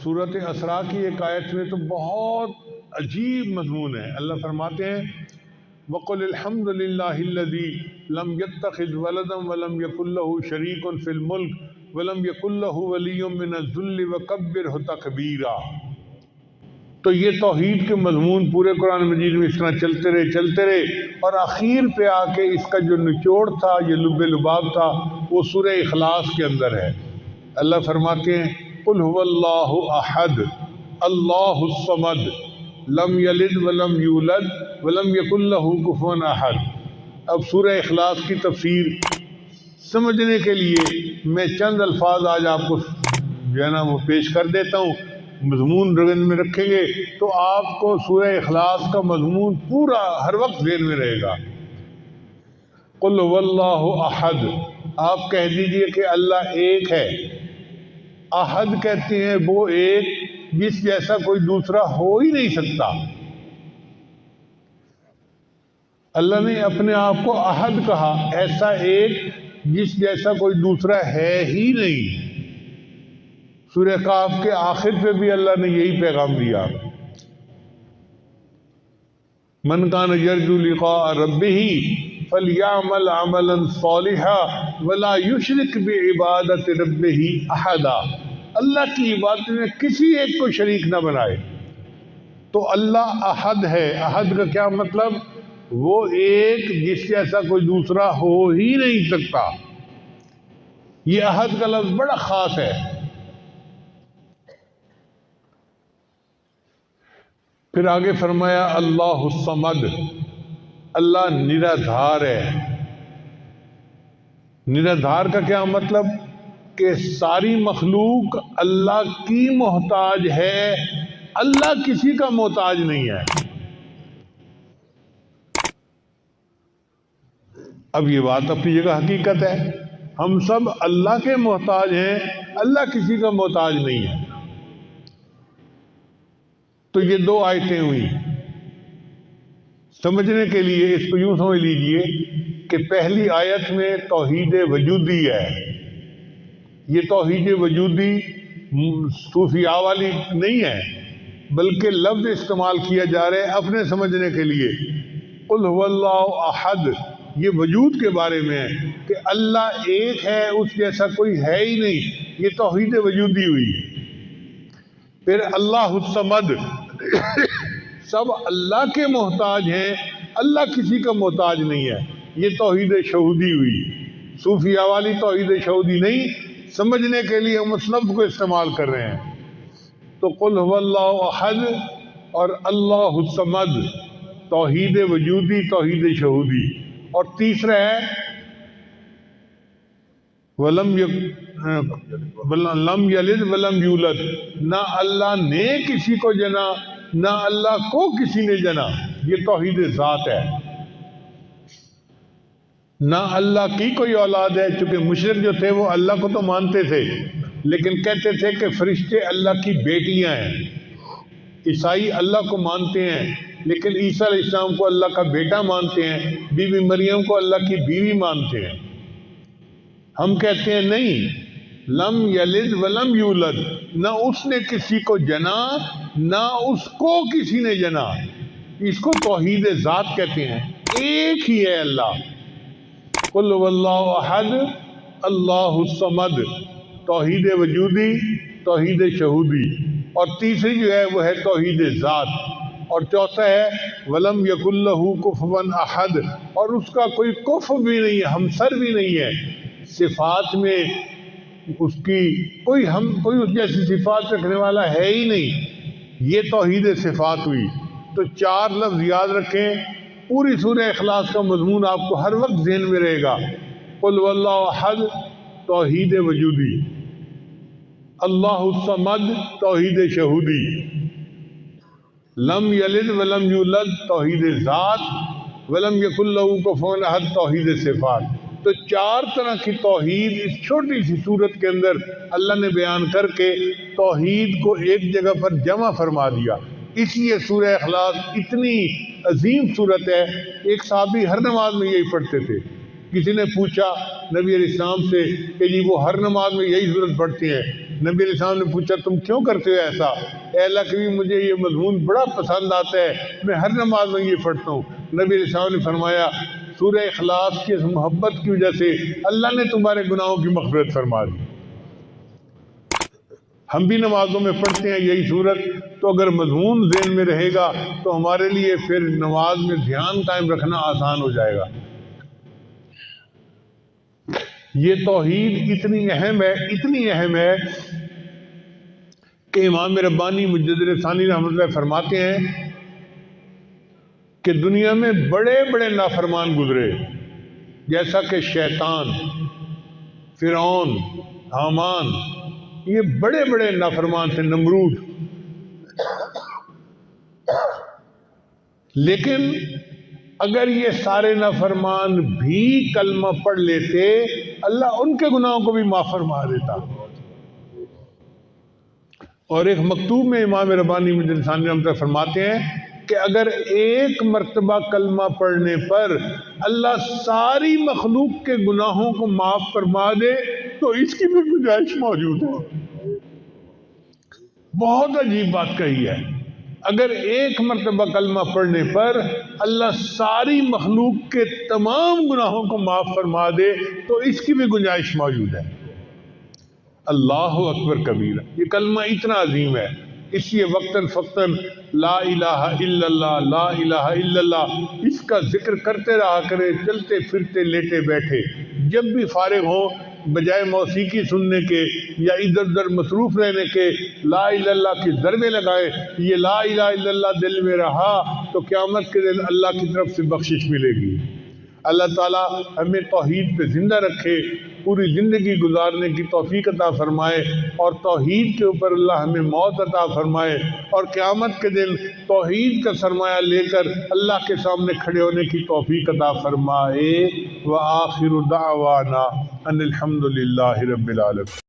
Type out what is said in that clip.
سورۃ اسراء کی ایک آیت میں تو بہت عجیب مضمون ہے. اللہ فرماتے ہیں وَقُلِ الْحَمْدُ لِلَّهِ الَّذِي لَمْ يَتَّخِذْ وَلَدًا وَلَمْ يَكُنْ لَهُ شَرِيكٌ فِي الْمُلْكِ وَلَمْ يَكُنْ لَهُ وَلِيٌّ مِّنَ الذُّلِّ وَكَبِّرْهُ تَكْبِيرًا. تو یہ توحید کے مضمون پورے قرآن مجید میں اس طرح چلتے رہے اور آخر پہ آ کے اس کا جو نچوڑ تھا، یہ لب لباب تھا، وہ سورہ اخلاص کے اندر ہے. اللہ فرماتے ہیں قُلْ هُوَ اللَّهُ أَحَدٌ اللَّهُ الصَّمَدُ لَمْ يَلِدْ وَلَمْ يُولَدْ وَلَمْ يَكُنْ لَهُ كُفُوًا أَحَدٌ. اب سورہ اخلاص کی تفسیر سمجھنے کے لیے میں چند الفاظ آج آپ کو جو ہے نا وہ پیش کر دیتا ہوں. مضمون میں رکھیں گے تو آپ کو سورہ اخلاص کا مضمون پورا ہر وقت ذہن میں رہے گا. قُلْ هُوَ اللَّهُ أَحَدٌ، آپ کہہ دیجئے کہ اللہ ایک ہے. احد کہتے ہیں وہ ایک جس جیسا کوئی دوسرا ہو ہی نہیں سکتا. اللہ نے اپنے آپ کو احد کہا، ایسا ایک جس جیسا کوئی دوسرا ہے ہی نہیں. سورہ کہف کے آخر پہ بھی اللہ نے یہی پیغام دیا. من کان یرجو لقاء ربہ فلیعمل عملا صالحا ولا یشرک بعبادت ربہ احدا. اللہ کی عبادت میں کسی ایک کو شریک نہ بنائے. تو اللہ احد ہے. احد کا کیا مطلب؟ وہ ایک جس جیسا کوئی دوسرا ہو ہی نہیں سکتا. یہ احد کا لفظ بڑا خاص ہے. پھر آگے فرمایا اللہ الصمد، اللہ نرادھار ہے. نرادھار کا کیا مطلب؟ کہ ساری مخلوق اللہ کی محتاج ہے، اللہ کسی کا محتاج نہیں ہے. اب یہ بات اپنی جگہ حقیقت ہے، ہم سب اللہ کے محتاج ہیں، اللہ کسی کا محتاج نہیں ہے. تو یہ دو آیتیں ہوئی. سمجھنے کے لیے اس کو یوں سمجھ لیجئے کہ پہلی آیت میں توحید وجودی ہے. یہ توحید وجودی صوفیاء والی نہیں ہے، بلکہ لفظ استعمال کیا جا رہا ہے اپنے سمجھنے کے لیے. قُلْ هُوَ اللَّهُ أَحَدٌ، یہ وجود کے بارے میں ہے کہ اللہ ایک ہے، اس جیسا کوئی ہے ہی نہیں. یہ توحید وجودی ہوئی. پھر اللہ الصمد، سب اللہ کے محتاج ہیں، اللہ کسی کا محتاج نہیں ہے. یہ توحید شہودی ہوئی. صوفیاء والی توحید شہودی نہیں. سمجھنے کے لیے ہم اس لفظ کو استعمال کر رہے ہیں. تو قُلْ هُوَ اللَّهُ أَحَدٌ اور اللہ الصمد، توحید وجودی، توحید شہودی. اور تیسرا ہے لم یلد ولم یولد، نہ اللہ نے کسی کو جنا، نہ اللہ کو کسی نے جنا. یہ توحید ذات ہے. نہ اللہ کی کوئی اولاد ہے، چونکہ مشرک جو تھے وہ اللہ کو تو مانتے تھے لیکن کہتے تھے کہ فرشتے اللہ کی بیٹیاں ہیں. عیسائی اللہ کو مانتے ہیں لیکن عیسیٰ علیہ السلام کو اللہ کا بیٹا مانتے ہیں، بی بی مریم کو اللہ کی بیوی مانتے ہیں. ہم کہتے ہیں نہیں، لم یلد ولم یولد، نہ اس نے کسی کو جنا نہ اس کو کسی نے جنا. اس کو توحید ذات کہتے ہیں. ایک ہی ہے اللہ. قُلْ هُوَ اللَّهُ أَحَدٌ اللہ الصمد، توحید وجودی، توحید شہودی. اور تیسری جو ہے وہ ہے توحید ذات. اور چوتھا ہے وَلَمْ يَكُنْ لَهُ كُفُوًا أَحَدٌ، اور اس کا کوئی کفو بھی نہیں ہے، ہمسر بھی نہیں ہے. صفات میں اس کی کوئی اس جیسی صفات رکھنے والا ہے ہی نہیں. یہ توحید صفات ہوئی. تو چار لفظ یاد رکھیں. پوری سورہ اخلاص کا مضمون آپ کو ہر وقت ذہن میں رہے گا. قُلْ هُوَ اللَّهُ أَحَدٌ توحید وجودی، اللہ الصمد توحید شہودی، لم یلد ولم یولد توحید ذات، ولم یکن لہ کفوا احد توحید صفات. تو چار طرح کی توحید اس چھوٹی سی صورت کے اندر اللہ نے بیان کر کے توحید کو ایک جگہ پر جمع فرما دیا. اس لیے سورہ اخلاص اتنی عظیم صورت ہے. ایک صحابی ہر نماز میں یہی پڑھتے تھے. کسی نے پوچھا نبی علیہ السلام سے کہ جی وہ ہر نماز میں یہی صورت پڑھتے ہیں، نبی علیہ السلام نے پوچھا تم کیوں کرتے ہو ایسا؟ اے اللہ کے مجھے یہ مضمون بڑا پسند آتا ہے، میں ہر نماز میں یہ پڑھتا ہوں۔ نبی علیہ السلام نے فرمایا سورہ اخلاص کی اس محبت کی وجہ سے اللہ نے تمہارے گناہوں کی مغفرت فرما دی۔ ہم بھی نمازوں میں پڑھتے ہیں یہی صورت، تو اگر مضمون ذہن میں رہے گا تو ہمارے لیے پھر نماز میں دھیان قائم رکھنا آسان ہو جائے گا۔ یہ توحید اتنی اہم ہے کہ امام ربانی مجدد ثانی رحمۃ اللہ فرماتے ہیں کہ دنیا میں بڑے بڑے نافرمان گزرے، جیسا کہ شیطان، فرعون، حامان، یہ بڑے بڑے نافرمان تھے، نمرود، لیکن اگر یہ سارے نافرمان بھی کلمہ پڑھ لیتے اللہ ان کے گناہوں کو بھی معاف فرما دیتا۔ اور ایک مکتوب میں امام ربانی مجدد ثانی رحمۃ اللہ فرماتے ہیں کہ اگر ایک مرتبہ کلمہ پڑھنے پر اللہ ساری مخلوق کے گناہوں کو معاف فرما دے تو اس کی بھی گنجائش موجود ہے۔ بہت عجیب بات کہی ہے، اگر ایک مرتبہ کلمہ پڑھنے پر اللہ ساری مخلوق کے تمام گناہوں کو معاف فرما دے تو اس کی بھی گنجائش موجود ہے۔ اللہ اکبر کبیرہ، یہ کلمہ اتنا عظیم ہے، اس لیے وقتاً فوقتاً لا الہ الا اللہ، لا الہ الا اللہ، اس کا ذکر کرتے رہا کرے، چلتے پھرتے لیٹے بیٹھے، جب بھی فارغ ہوں، بجائے موسیقی سننے کے یا ادھر ادھر مصروف رہنے کے لا الہ الا اللہ کی ضربیں لگائے۔ یہ لا الہ الا اللہ دل میں رہا تو قیامت کے دن اللہ کی طرف سے بخشش ملے گی۔ اللہ تعالیٰ ہمیں توحید پہ زندہ رکھے، پوری زندگی گزارنے کی توفیق عطا فرمائے، اور توحید کے اوپر اللہ ہمیں موت عطا فرمائے، اور قیامت کے دن توحید کا سرمایہ لے کر اللہ کے سامنے کھڑے ہونے کی توفیق عطا فرمائے۔ وآخر دعوانا ان الحمد للہ رب العالمین۔